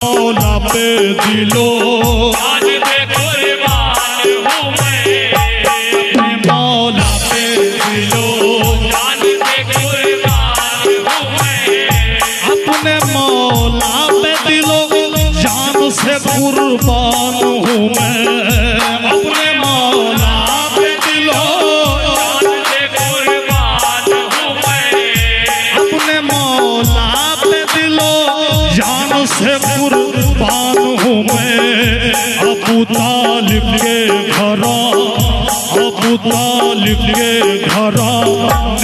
मौला पे दिलो जान पे कुर्बान हूँ मैं, मौला पे दिलो जान पे कुर्बान हूँ मैं, अपने मौला पे दिलो जान से कुर्बान हूँ मैं। अपने मौला पे दिलो जान पे कुर्बान हूँ मैं, अपने मौला पे दिलो जान से कुर्बान हूँ मैं। अबू तालिब के घरा, अबू तालिब के घरा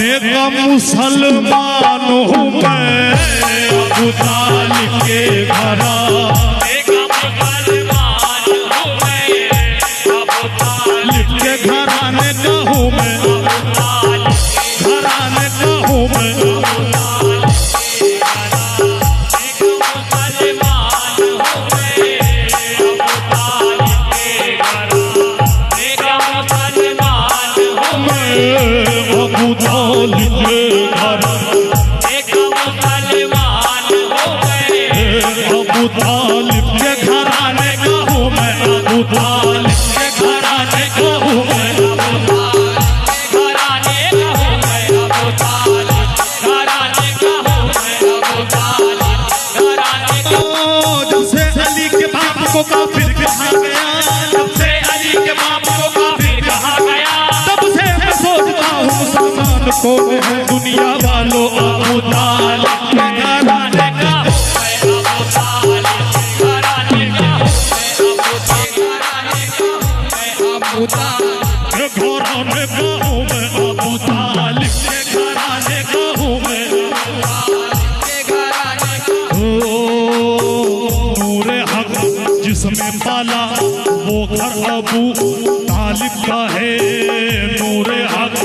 नेका मुसलमान हूँ मैं। अबू तालिब के घरा एक मुसलमान हूँ मैं, अबू तालिब के घराने का हूँ मैं, घराने का हूँ मैं। अबू तालिब के घरा, अबू तालिब के घराने का हूँ मैं, अबू तालिब के घराने का हूँ मैं। जब से अली के बाप को काफिर कहा गया, जब से अली के बाप को काफिर कहा गया, तब से मैं सोचता हूँ मुसलमान कौन है दुनिया वालों। अबू तालिब के घराने का घराने का हूँ मैं, अबू तालिब के घराने का हूँ मैं। नूरे हक जिसमें पाला वो घर अबू तालिब का है। नूरे हक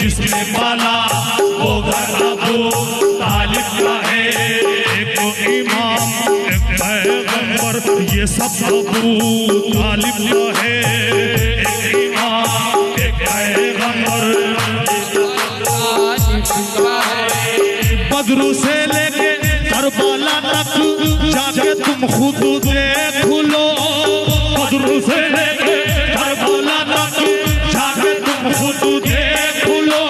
जिसमें पाला वो घर अबू तालिब का है। एक इमाम एक पैगंबर ये सब अबू तालिब का है। एक इमाम एक पैगंबर बदरू से लेके करबला तक जाके तुम खुद देख लो। बदरू से लेके करबला तक जाके तुम खुद देख लो।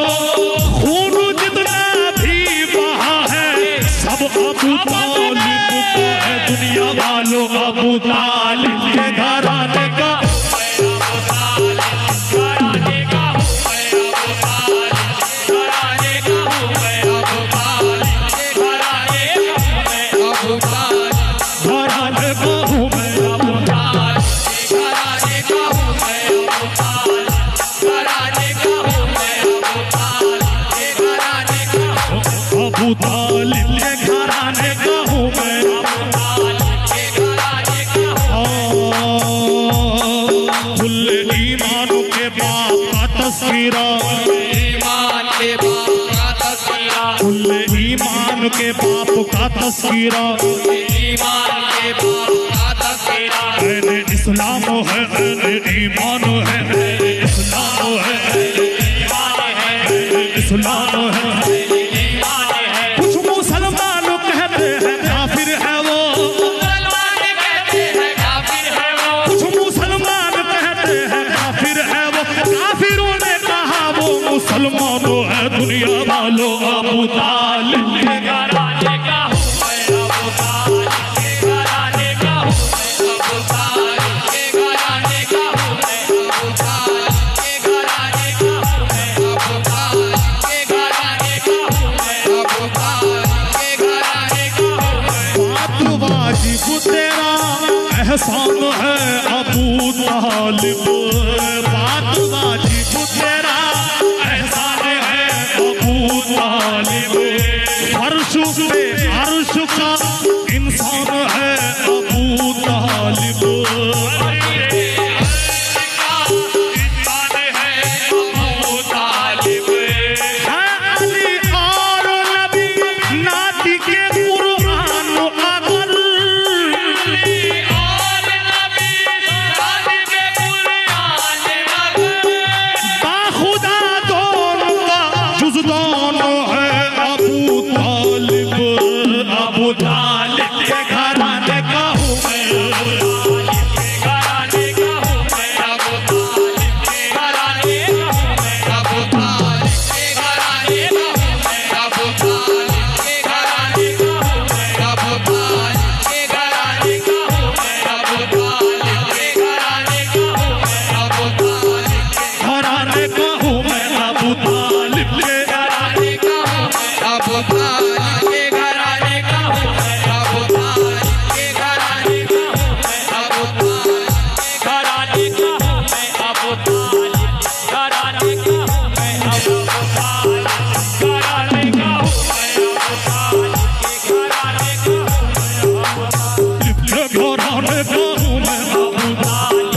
खून जितना भी बहा है सब अबू तालिब का है। दुनिया वालों अबू तालिब के घराने का घराने का हूँ मैं। अबू तालिब के घराने का हूँ मैं। खुले ईमान के बाप का तस्वीरा, खुले ईमान के बाप का तस्वीरा। ऐने इस्लाम है, ऐने ईमान है, ऐने इस्लाम है, ऐने इस्लाम है। कुछ मुसलमान कहते हैं काफिर है वो, कुछ मुसलमान कहते हैं काफिर है वो। काफिरों ने कहा वो मुसलमान है। दुनिया वालों अबू तालिब के घराने का हूँ मैं, अबू तालिब के घराने का हूँ मैं, अबू तालिब के घराने का हूँ मैं, अबू तालिब के घराने का हूँ मैं, अबू तालिब के घराने का हूँ मैं, अबू तालिब के घराने का हूँ मैं। बात वाजिब तेरा एहसान है अबू तालिब। बात वाजिब तेरा एहसान है अबू तालिब। फर्श पे अर्श का